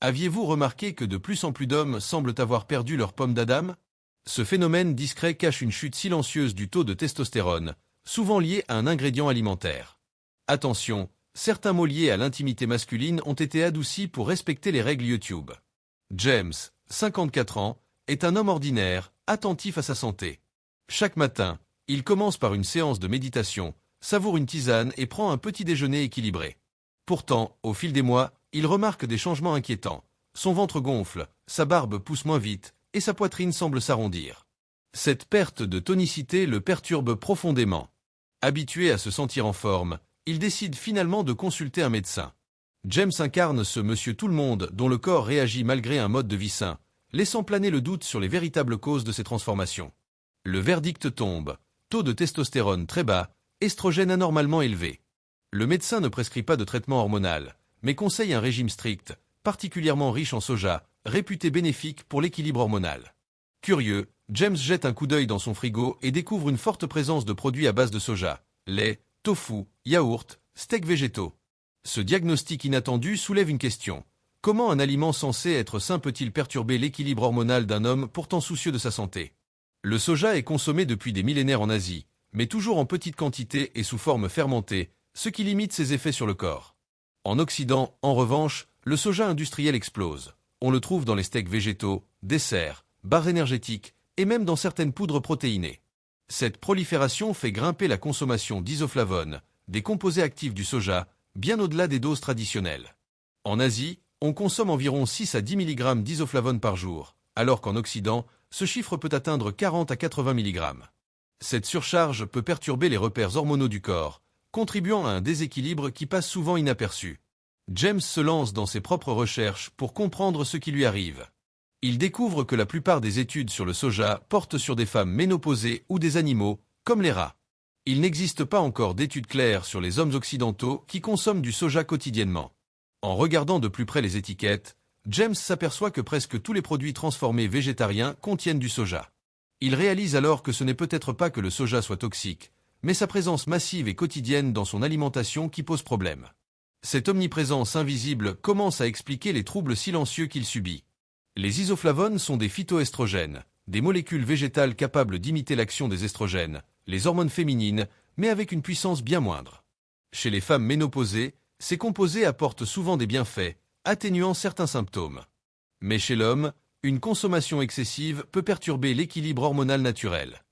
Aviez-vous remarqué que de plus en plus d'hommes semblent avoir perdu leur pomme d'Adam? Ce phénomène discret cache une chute silencieuse du taux de testostérone, souvent liée à un ingrédient alimentaire. Attention, certains mots liés à l'intimité masculine ont été adoucis pour respecter les règles YouTube. James, 54 ans, est un homme ordinaire, attentif à sa santé. Chaque matin, il commence par une séance de méditation, savoure une tisane et prend un petit déjeuner équilibré. Pourtant, au fil des mois, il remarque des changements inquiétants. Son ventre gonfle, sa barbe pousse moins vite, et sa poitrine semble s'arrondir. Cette perte de tonicité le perturbe profondément. Habitué à se sentir en forme, il décide finalement de consulter un médecin. James incarne ce monsieur tout-le-monde dont le corps réagit malgré un mode de vie sain, laissant planer le doute sur les véritables causes de ces transformations. Le verdict tombe, taux de testostérone très bas, estrogène anormalement élevé. Le médecin ne prescrit pas de traitement hormonal, mais conseille un régime strict, particulièrement riche en soja, réputé bénéfique pour l'équilibre hormonal. Curieux, James jette un coup d'œil dans son frigo et découvre une forte présence de produits à base de soja, lait, tofu, yaourt, steaks végétaux. Ce diagnostic inattendu soulève une question. Comment un aliment censé être sain peut-il perturber l'équilibre hormonal d'un homme pourtant soucieux de sa santé? Le soja est consommé depuis des millénaires en Asie, mais toujours en petite quantité et sous forme fermentée, ce qui limite ses effets sur le corps. En Occident, en revanche, le soja industriel explose. On le trouve dans les steaks végétaux, desserts, barres énergétiques et même dans certaines poudres protéinées. Cette prolifération fait grimper la consommation d'isoflavones, des composés actifs du soja, bien au-delà des doses traditionnelles. En Asie, on consomme environ 6 à 10 mg d'isoflavones par jour, alors qu'en Occident, ce chiffre peut atteindre 40 à 80 mg. Cette surcharge peut perturber les repères hormonaux du corps, contribuant à un déséquilibre qui passe souvent inaperçu. James se lance dans ses propres recherches pour comprendre ce qui lui arrive. Il découvre que la plupart des études sur le soja portent sur des femmes ménopausées ou des animaux, comme les rats. Il n'existe pas encore d'études claires sur les hommes occidentaux qui consomment du soja quotidiennement. En regardant de plus près les étiquettes, James s'aperçoit que presque tous les produits transformés végétariens contiennent du soja. Il réalise alors que ce n'est peut-être pas que le soja soit toxique, mais sa présence massive et quotidienne dans son alimentation qui pose problème. Cette omniprésence invisible commence à expliquer les troubles silencieux qu'il subit. Les isoflavones sont des phytoestrogènes, des molécules végétales capables d'imiter l'action des estrogènes, les hormones féminines, mais avec une puissance bien moindre. Chez les femmes ménopausées, ces composés apportent souvent des bienfaits, atténuant certains symptômes. Mais chez l'homme, une consommation excessive peut perturber l'équilibre hormonal naturel.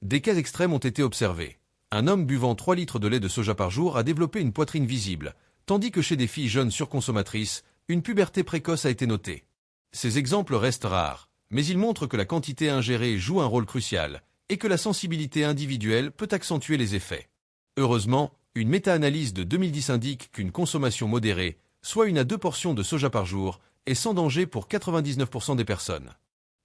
Des cas extrêmes ont été observés. Un homme buvant 3 litres de lait de soja par jour a développé une poitrine visible, tandis que chez des filles jeunes surconsommatrices, une puberté précoce a été notée. Ces exemples restent rares, mais ils montrent que la quantité ingérée joue un rôle crucial, et que la sensibilité individuelle peut accentuer les effets. Heureusement, une méta-analyse de 2010 indique qu'une consommation modérée, soit 1 à 2 portions de soja par jour, est sans danger pour 99% des personnes.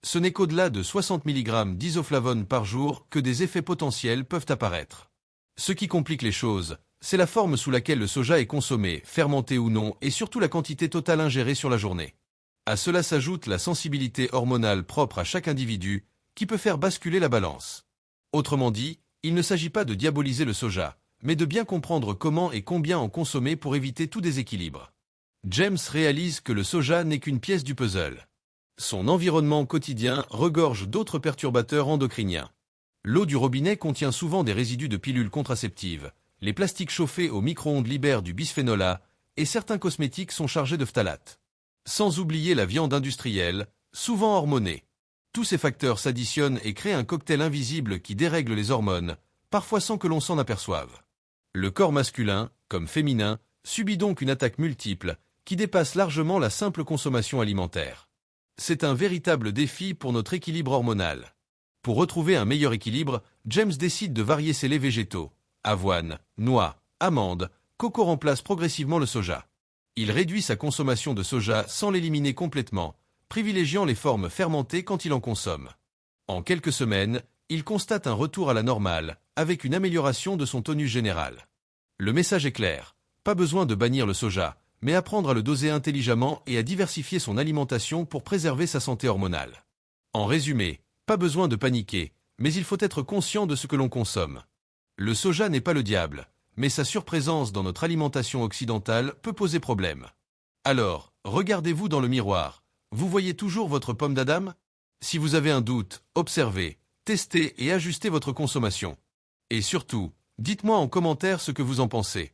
Ce n'est qu'au-delà de 60 mg d'isoflavones par jour que des effets potentiels peuvent apparaître. Ce qui complique les choses, c'est la forme sous laquelle le soja est consommé, fermenté ou non, et surtout la quantité totale ingérée sur la journée. À cela s'ajoute la sensibilité hormonale propre à chaque individu, qui peut faire basculer la balance. Autrement dit, il ne s'agit pas de diaboliser le soja, mais de bien comprendre comment et combien en consommer pour éviter tout déséquilibre. James réalise que le soja n'est qu'une pièce du puzzle. Son environnement quotidien regorge d'autres perturbateurs endocriniens. L'eau du robinet contient souvent des résidus de pilules contraceptives, les plastiques chauffés au micro-ondes libèrent du bisphénol A, et certains cosmétiques sont chargés de phtalates. Sans oublier la viande industrielle, souvent hormonée. Tous ces facteurs s'additionnent et créent un cocktail invisible qui dérègle les hormones, parfois sans que l'on s'en aperçoive. Le corps masculin, comme féminin, subit donc une attaque multiple, qui dépasse largement la simple consommation alimentaire. C'est un véritable défi pour notre équilibre hormonal. Pour retrouver un meilleur équilibre, James décide de varier ses laits végétaux. Avoine, noix, amandes, coco remplacent progressivement le soja. Il réduit sa consommation de soja sans l'éliminer complètement, privilégiant les formes fermentées quand il en consomme. En quelques semaines, il constate un retour à la normale, avec une amélioration de son tonus général. Le message est clair, pas besoin de bannir le soja, mais apprendre à le doser intelligemment et à diversifier son alimentation pour préserver sa santé hormonale. En résumé, pas besoin de paniquer, mais il faut être conscient de ce que l'on consomme. Le soja n'est pas le diable, mais sa surprésence dans notre alimentation occidentale peut poser problème. Alors, Regardez-vous dans le miroir. Vous voyez toujours votre pomme d'Adam? Si vous avez un doute, observez, testez et ajustez votre consommation. Et surtout, dites-moi en commentaire ce que vous en pensez.